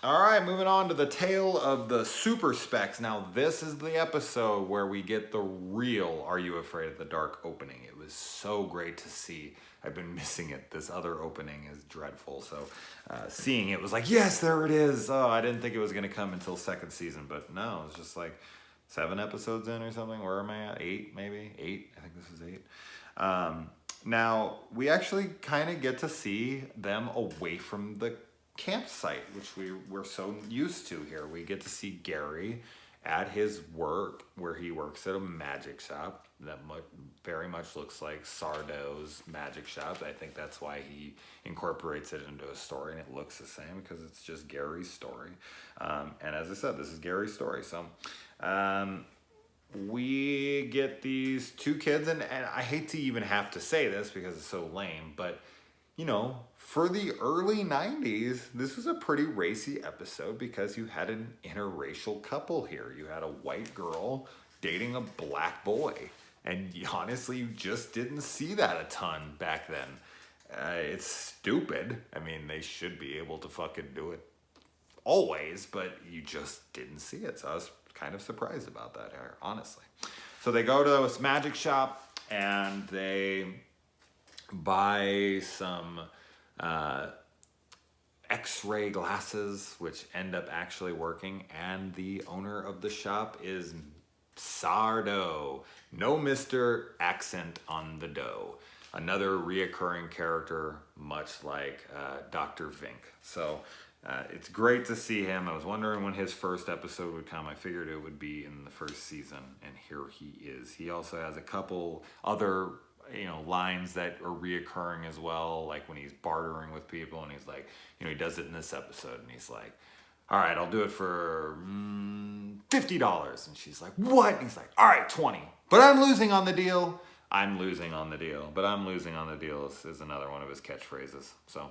All right, moving on to the tale of the super specs. Now, this is the episode where we get the real Are You Afraid of the Dark opening. It was so great to see. I've been missing it. This other opening is dreadful. So, seeing it was like, yes, there it is. Oh, I didn't think it was going to come until second season, but no, it's just like 7 episodes in or something. Where am I at? 8, maybe? 8? I think this is 8. Now, we actually kind of get to see them away from the campsite, which we're so used to here. We get to see Gary at his work, where he works at a magic shop that very much looks like Sardo's magic shop. I think that's why he incorporates it into a story, and it looks the same because it's just Gary's story. And as I said, this is Gary's story. So we get these two kids, and I hate to even have to say this because it's so lame, but you know, for the early 90s, this was a pretty racy episode because you had an interracial couple here. You had a white girl dating a black boy. And honestly, you just didn't see that a ton back then. It's stupid. I mean, they should be able to fucking do it always, but you just didn't see it. So I was kind of surprised about that here, honestly. So they go to this magic shop and they buy some X-ray glasses, which end up actually working, and the owner of the shop is Sardo. No Mr. Accent on the dough. Another reoccurring character, much like Dr. Vink. So it's great to see him. I was wondering when his first episode would come. I figured it would be in the first season, and here he is. He also has a couple other lines that are reoccurring as well, like when he's bartering with people, and he's like, he does it in this episode, and he's like, all right, I'll do it for $50. And she's like, what? And he's like, all right, 20. But I'm losing on the deal. I'm losing on the deal. But I'm losing on the deal is another one of his catchphrases. So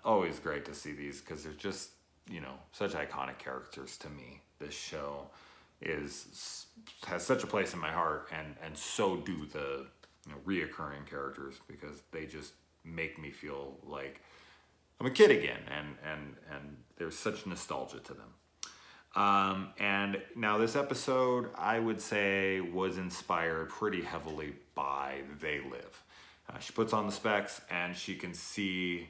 always great to see these because they're just, such iconic characters to me. This show has such a place in my heart, and so do the reoccurring characters, because they just make me feel like I'm a kid again, and there's such nostalgia to them. And now this episode, I would say, was inspired pretty heavily by They Live. She puts on the specs and she can see,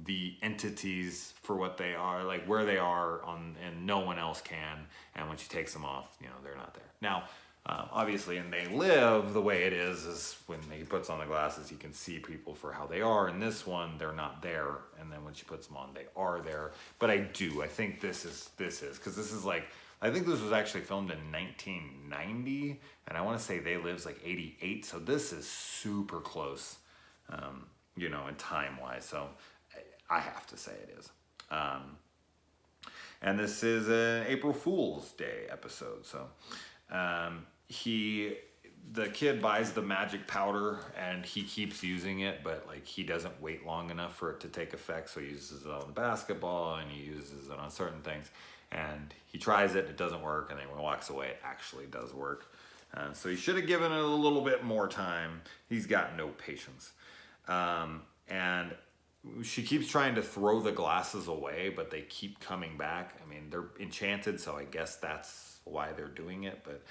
the entities for what they are, like where they are and no one else can. And when she takes them off, they're not there. Now, obviously, in They Live, the way it is when he puts on the glasses, he can see people for how they are. In this one, they're not there, and then when she puts them on, they are there. But I think this is because this is like, I think this was actually filmed in 1990, and I want to say They Live's like 88, so this is super close, in time-wise. So I have to say it is. And this is an April Fool's Day episode, so the kid buys the magic powder and he keeps using it, but like he doesn't wait long enough for it to take effect, so he uses it on basketball and he uses it on certain things, and he tries it doesn't work, and then when he walks away it actually does work. So he should have given it a little bit more time. He's got no patience. And she keeps trying to throw the glasses away, but they keep coming back. I mean, they're enchanted, so I guess that's why they're doing it, but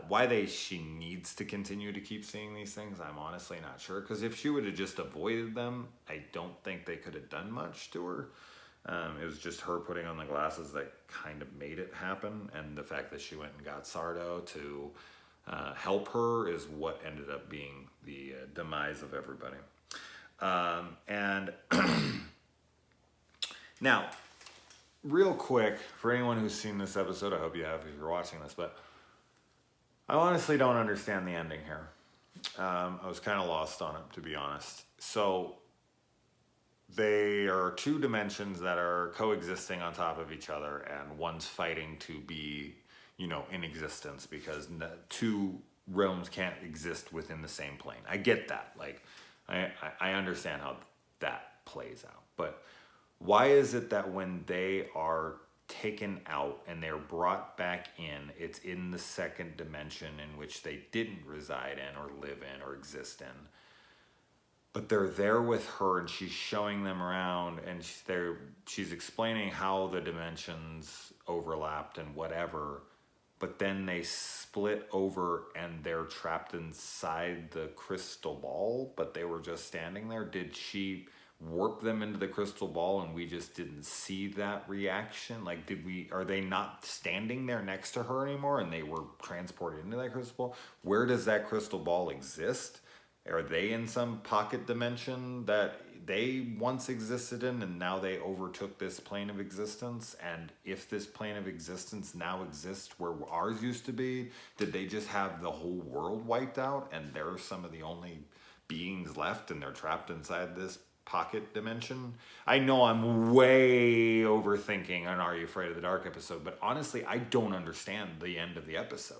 why she needs to continue to keep seeing these things, I'm honestly not sure. Because if she would have just avoided them, I don't think they could have done much to her. It was just her putting on the glasses that kind of made it happen, and the fact that she went and got Sardo to help her is what ended up being the demise of everybody. And now, real quick, for anyone who's seen this episode, I hope you have if you're watching this, but I honestly don't understand the ending here. I was kind of lost on it, to be honest. So they are two dimensions that are coexisting on top of each other, and one's fighting to be, in existence, because two realms can't exist within the same plane. I get that. Like, I understand how that plays out. But why is it that when they are taken out and they're brought back in, it's in the second dimension in which they didn't reside in or live in or exist in? but they're there with her and she's showing them around, and she's explaining how the dimensions overlapped and whatever, but then they split over and they're trapped inside the crystal ball, but they were just standing there. Did she warp them into the crystal ball and we just didn't see that reaction? Like, are they not standing there next to her anymore and they were transported into that crystal ball? Where does that crystal ball exist? Are they in some pocket dimension that they once existed in and now they overtook this plane of existence? And if this plane of existence now exists where ours used to be, did they just have the whole world wiped out and they're some of the only beings left and they're trapped inside this pocket dimension? I know I'm way overthinking an Are You Afraid of the Dark episode, but honestly, I don't understand the end of the episode.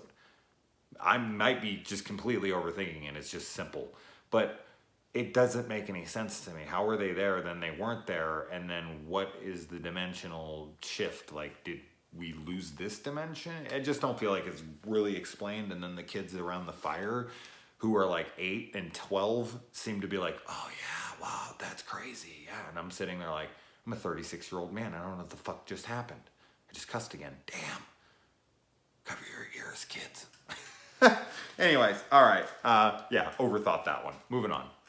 I might be just completely overthinking it. It's just simple. But it doesn't make any sense to me. How were they there, then they weren't there, and then what is the dimensional shift? Like, did we lose this dimension? I just don't feel like it's really explained. And then the kids around the fire who are like 8 and 12 seem to be like, oh yeah, wow, that's crazy. Yeah. And I'm sitting there like, I'm a 36-year-old man. I don't know what the fuck just happened. I just cussed again. Damn. Cover your ears, kids. Anyways, all right. Yeah, overthought that one. Moving on.